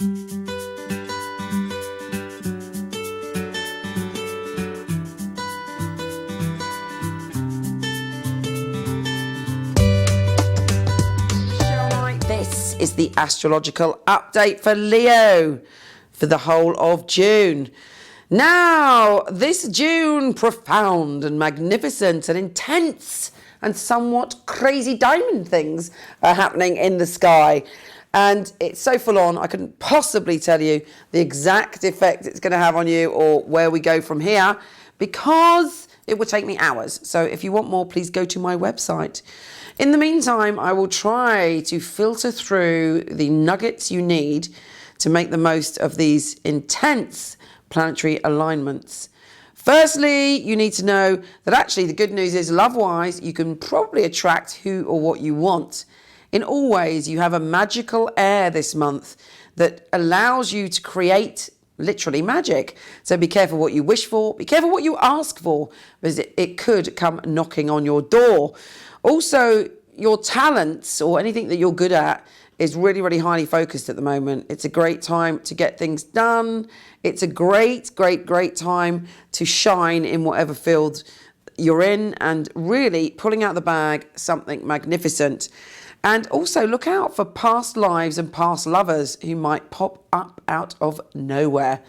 This is the astrological update for Leo for the whole of June. Now, this June, profound and magnificent and intense and somewhat crazy diamond things are happening in the sky. And it's so full on, I couldn't possibly tell you the exact effect it's going to have on you or where we go from here, because it would take me hours. So if you want more, please go to my website. In the meantime, I will try to filter through the nuggets you need to make the most of these intense planetary alignments. Firstly, you need to know that actually the good news is, love-wise, you can probably attract who or what you want. In all ways, you have a magical air this month that allows you to create literally magic. So be careful what you wish for, be careful what you ask for, because it could come knocking on your door. Also, your talents or anything that you're good at is really, really highly focused at the moment. It's a great time to get things done. It's a great time to shine in whatever field you're in and really pulling out the bag something magnificent. And also look out for past lives and past lovers who might pop up out of nowhere.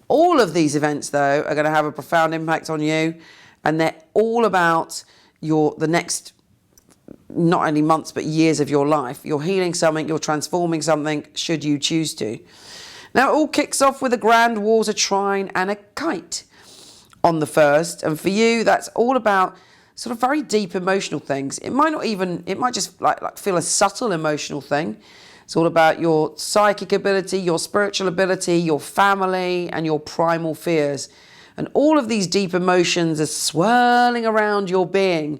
All of these events, though, are going to have a profound impact on you, and they're all about the next not only months but years of your life. You're healing something, you're transforming something, should you choose to. Now, it all kicks off with a grand water trine and a kite on the 1st, and for you, that's all about sort of very deep emotional things. It might just like feel a subtle emotional thing. It's all about your psychic ability, your spiritual ability, your family, and your primal fears. And all of these deep emotions are swirling around your being.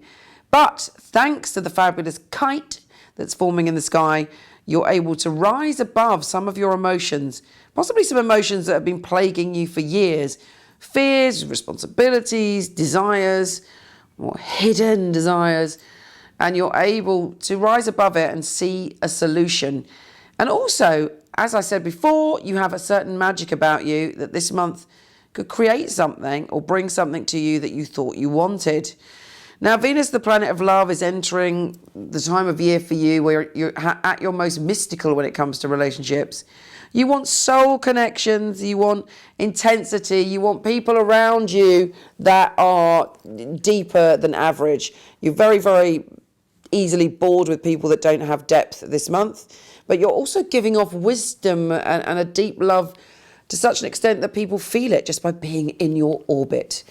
But thanks to the fabulous kite that's forming in the sky, you're able to rise above some of your emotions, possibly some emotions that have been plaguing you for years. Fears, responsibilities, desires, or hidden desires, and you're able to rise above it and see a solution. And also, as I said before, you have a certain magic about you that this month could create something or bring something to you that you thought you wanted. Now, Venus, the planet of love, is entering the time of year for you where you're at your most mystical when it comes to relationships. You want soul connections, you want intensity, you want people around you that are deeper than average. You're very, very easily bored with people that don't have depth this month, but you're also giving off wisdom and a deep love to such an extent that people feel it just by being in your orbit.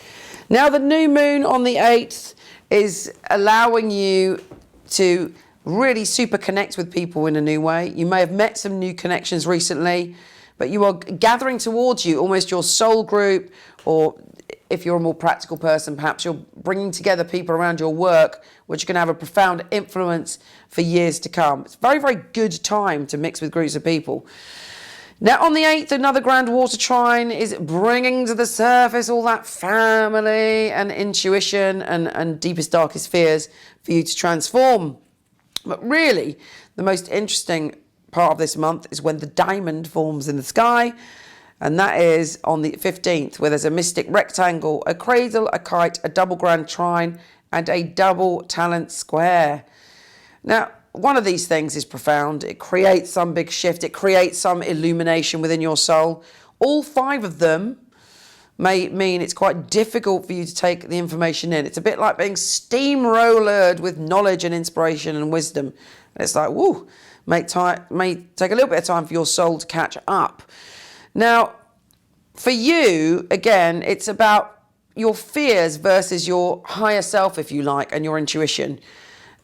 Now, the new moon on the 8th is allowing you to really super connect with people in a new way. You may have met some new connections recently, but you are gathering towards you almost your soul group, or if you're a more practical person, perhaps you're bringing together people around your work, which are going to have a profound influence for years to come. It's a very, very good time to mix with groups of people. Now, on the 8th, another grand water trine is bringing to the surface all that family and intuition and deepest, darkest fears for you to transform. But really, the most interesting part of this month is when the diamond forms in the sky, and that is on the 15th, where there's a mystic rectangle, a cradle, a kite, a double grand trine, and a double talent square. Now, one of these things is profound. It creates some big shift. It creates some illumination within your soul. All 5 of them may mean it's quite difficult for you to take the information in. It's a bit like being steamrollered with knowledge and inspiration and wisdom. And it's like, woo, may take a little bit of time for your soul to catch up. Now, for you, again, it's about your fears versus your higher self, if you like, and your intuition.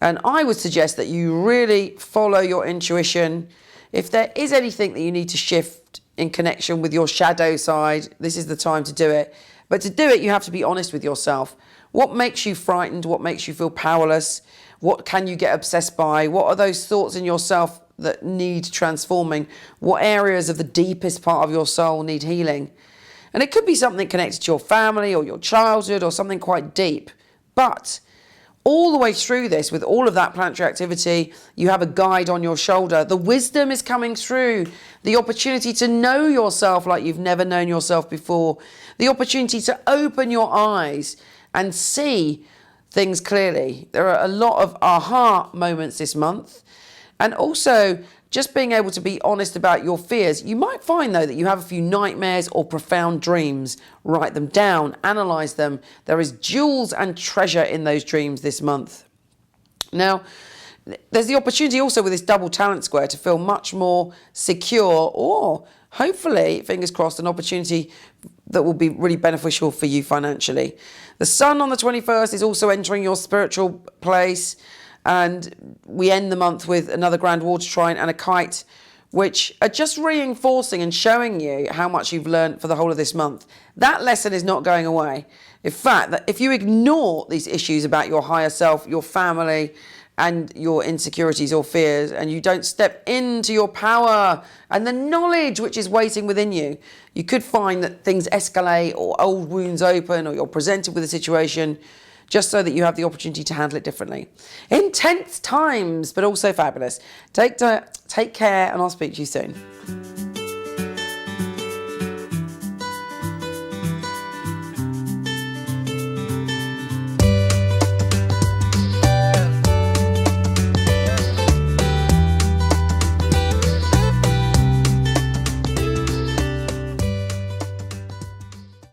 And I would suggest that you really follow your intuition. If there is anything that you need to shift in connection with your shadow side, this is the time to do it. But to do it, you have to be honest with yourself. What makes you frightened? What makes you feel powerless? What can you get obsessed by? What are those thoughts in yourself that need transforming? What areas of the deepest part of your soul need healing? And it could be something connected to your family or your childhood or something quite deep. But all the way through this, with all of that planetary activity, you have a guide on your shoulder. The wisdom is coming through. The opportunity to know yourself like you've never known yourself before. The opportunity to open your eyes and see things clearly. There are a lot of aha moments this month. And also, just being able to be honest about your fears. You might find, though, that you have a few nightmares or profound dreams. Write them down, analyse them. There is jewels and treasure in those dreams this month. Now, there's the opportunity also with this double talent square to feel much more secure, or hopefully, fingers crossed, an opportunity that will be really beneficial for you financially. The sun on the 21st is also entering your spiritual place. And we end the month with another grand water trine and a kite, which are just reinforcing and showing you how much you've learned for the whole of this month. That lesson is not going away. In fact, that if you ignore these issues about your higher self, your family, and your insecurities or fears, and you don't step into your power and the knowledge which is waiting within you, you could find that things escalate or old wounds open, or you're presented with a situation just so that you have the opportunity to handle it differently. Intense times, but also fabulous. Take care, and I'll speak to you soon.